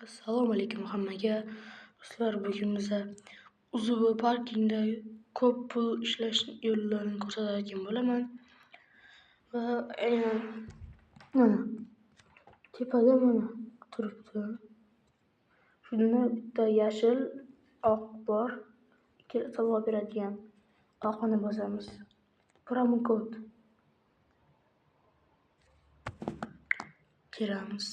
Assalomu alaykum hammaga. Do'stlar, bugun biza Uzubo parkingda ko'p pul ishlash yo'llarini ko'rsatadigan bo'laman. Va aynan mana tepada mana turibdi. Shunda bitta yashil, oq bor, ikkita sovg'a beradigan oqini bosamiz. Promokod teramiz.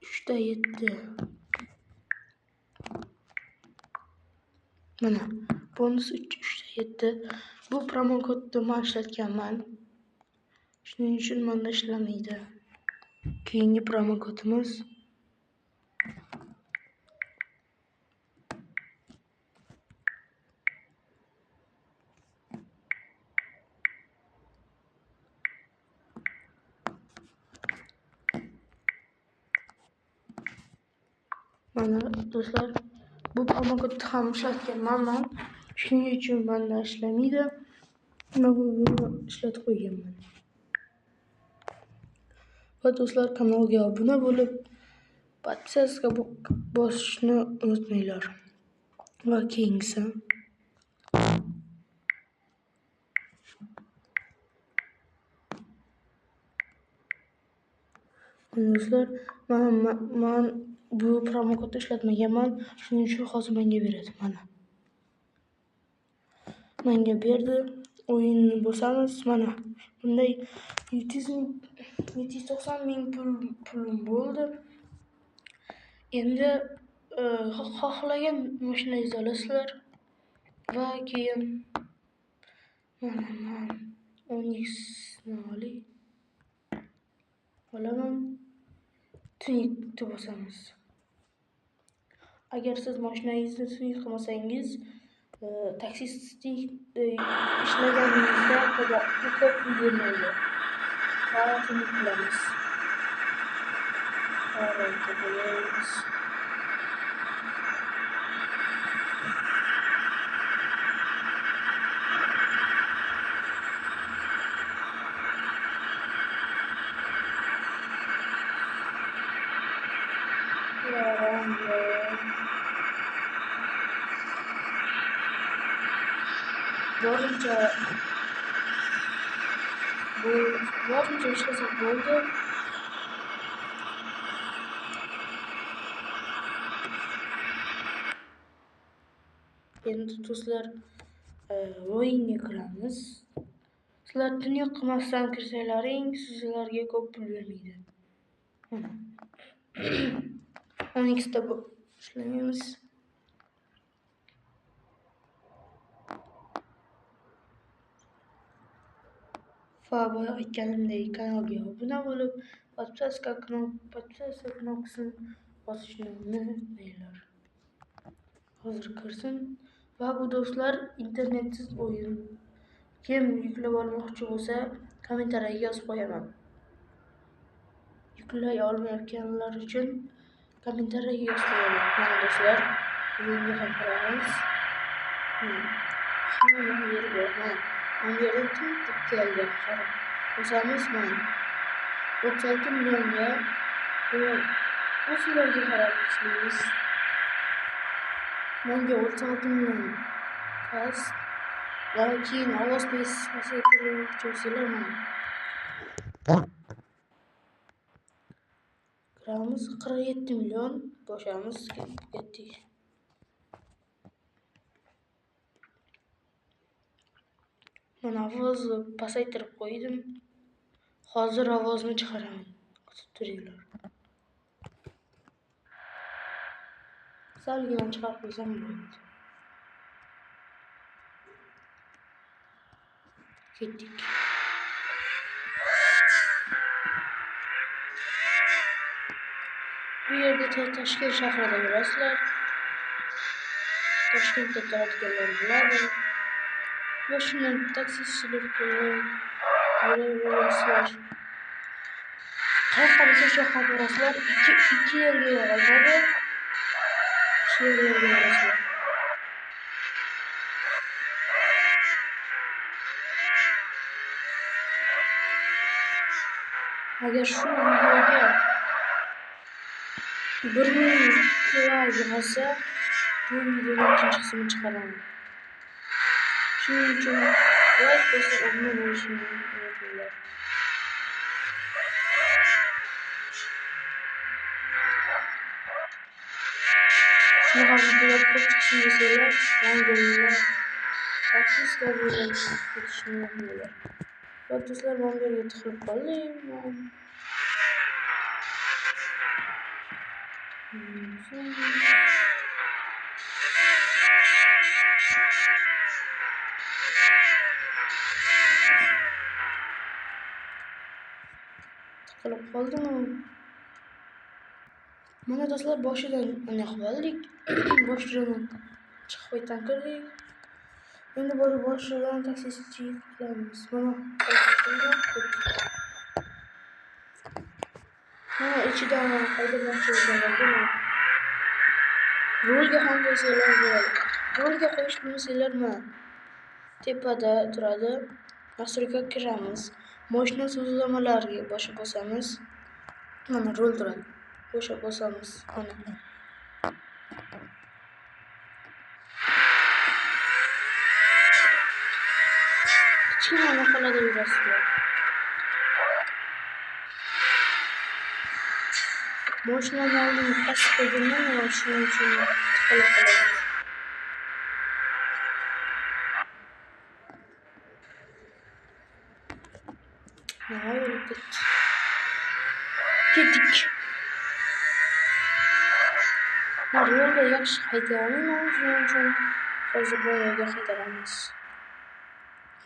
Uchta 7. Mana bonus 3/7. Bu promokodni men ishlatganman. Shuning uchun menda ishlamaydi. Keyingi promokodimiz mana do'stlar, bu promokodni ham ishlatganman men. Shuning uchun menda ishlamaydi. Men buni ishlatib qo'yganman. Va do'stlar, kanalga obuna bo'lib, podpiskaga bosishni unutmanglar. Va keyingisi do'stlar, men bu promokodni ishlatmaganman. Shuning uchun hozir menga beradi. Mana menga berdi. O'yinni bosamiz. Mana bunday 790 ming pulim bo'ldi. Endi xohlagan mashinangizni olasizlar va keyin mana Onyx ni olaman. Tunikni bosamiz. Agar siz mashinangizni tunik qilmasangiz, taksistik ishlaganingizda ko'p pul bermaydi. Va tunik qilamiz. Borincha ishlasak bo'ldi. Endi do'stlar, o'yinga kiramiz. Sizlar tunik qilmasdan kirsalaring, sizlarga ko'p pul bermaydi. Mana Onyxda ishlaymiz. Va boya aytganimdek, kanalga obuna bo'lib, podpiska knopkasini bosishni unutmanglar. Hozir kirsin. Va bu do'stlar, internetsiz o'yin. Kim yuklab olmoqchi bo'lsa, kommentariyaga yozib qo'yaman. Yuklay olmayotganlar uchun kommentariyaga yozib qo'yaman. Mana do'stlar, o'yinga ham kiramiz. Hamma yeri bor. Mana bu yerdan tintib keldi. Qarang. Bosamiz mana. 36 millionga bu sizlarga qarab ishlaymiz. Menga 36 million past. Va keyin ovoz pasaytirmoqchi bo'lsalar mana. Kiramiz 47 million boshamiz ketdik. Mana ovozni pasaytirib qo'ydim. Hozir ovozni chiqaraman. Kutib turinglar. Salgina chiqarib qo'ysam bo'ladi. Ketdik. Bu yerda Toshkent shahrida yurasizlar. Toshkentda turadiganlar biladi. Mashina taksichilik qilyapsizlar. Qayerga bo'lsa shu yoqqa borasizlar. Ikki yerga yog'iladi. Shu yerga borasizlar. Agar şu videoga 1000 like yig'ilsa, bu videoning ikkinchi qismini chiqaraman. Shuning uchun like bosib obuna bo'lishni unutmanglar. Shunaqa videolar ko'p chiqishini desanglar, yangi bo'linglar. Подписка bo'lib ketishni unutmanglar. Va do'stlar, men bu yerga tiqilib qoldim. Tiqilib qoldim. Mana do'stlar, boshidan anaqa qildik. Boshidan chiqib qaytdan kirdik. Endi borib boshidan taksichiga qilamiz. Mana ichidan haydab bo'ladi. Rolga ham qo'ysanglar bo'ladi. Rolga qo'yish bilmasanglar mana tepada turadi. Nastroyga kiramiz. Mashina sozlamalarga bosamiz. Mana rol turadi. O'sha bosamiz. Mana. Kichkina maqolada yurasizlar. Mashinani oldin past qo'yganman, shuning uchun tiqilib qoladi. Nima bo'lib ketdik. Yo'lda yaxshi hayday olmayman, shuning uchun hozir boyaga qaytaramiz.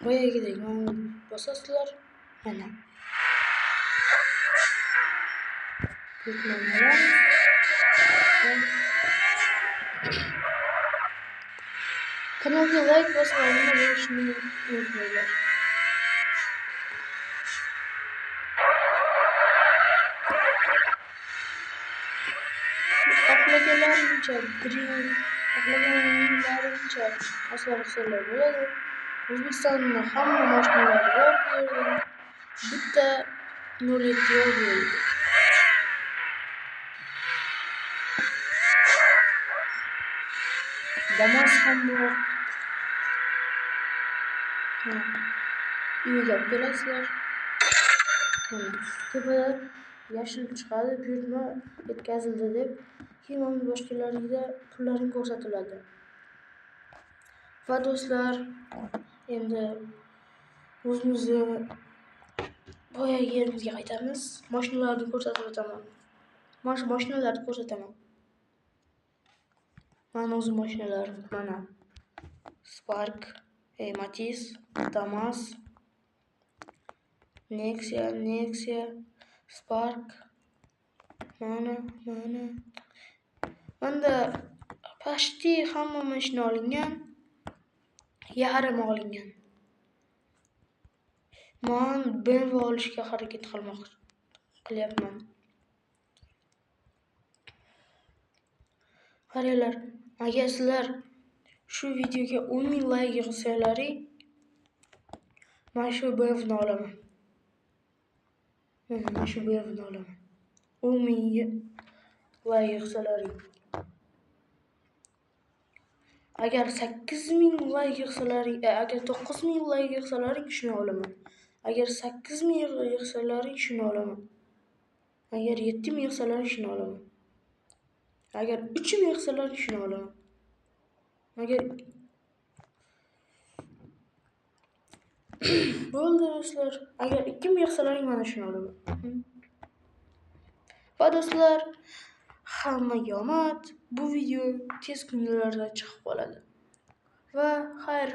Boyagidek mana bosasizlar, mana. Kanalga like bosib obuna bo'lishni unutmanglar. Xohlaganlarincha aslo qilsalar bo'ladi. O'zbekistonda hamma mashinalar bor bu yerda. Bitta 07 yo'l bo'ldi. Damas ham bor. Uyga kelasizlar. Tepada yashil chiqadi, buyurtma yetkazildi deb. Keyin boshqalarga pullaring ko'rsatiladi. Va do'stlar, endi o'zimizni boyagi yerimizga qaytamiz. Mashinalarni ko'rsatib o'taman. Mashinalarni ko'rsataman. Mana o'z mashinalarim, mana Spark, Matiz, Damas, Nexia, Spark. Mana. Manda почти hamma mashina olingan. Yarim olingan. Men BMW olishga harakat qilyapman. Qaranglar, agar sizlar shu videoga 10,000 like yig'salaring, men shu BMWni olaman. Mana shu BMWni olaman. 10,000 like yig'salaring. Agar 8,000 like yig'salaring, agar 9,000 like yig'salaring shuni olaman. Agar 8,000 yig'salaring shuni olaman. Agar 7,000 yig'salaring shuni olaman. Agar 3,000 yig'salaring shuni olaman. Agar bo'ldi do'stlar. Agar 2,000 yig'salaring mana shuni olaman. Va do'stlar, hammaga omad. Bu video tez kunlarda chiqib qoladi. Va xayr.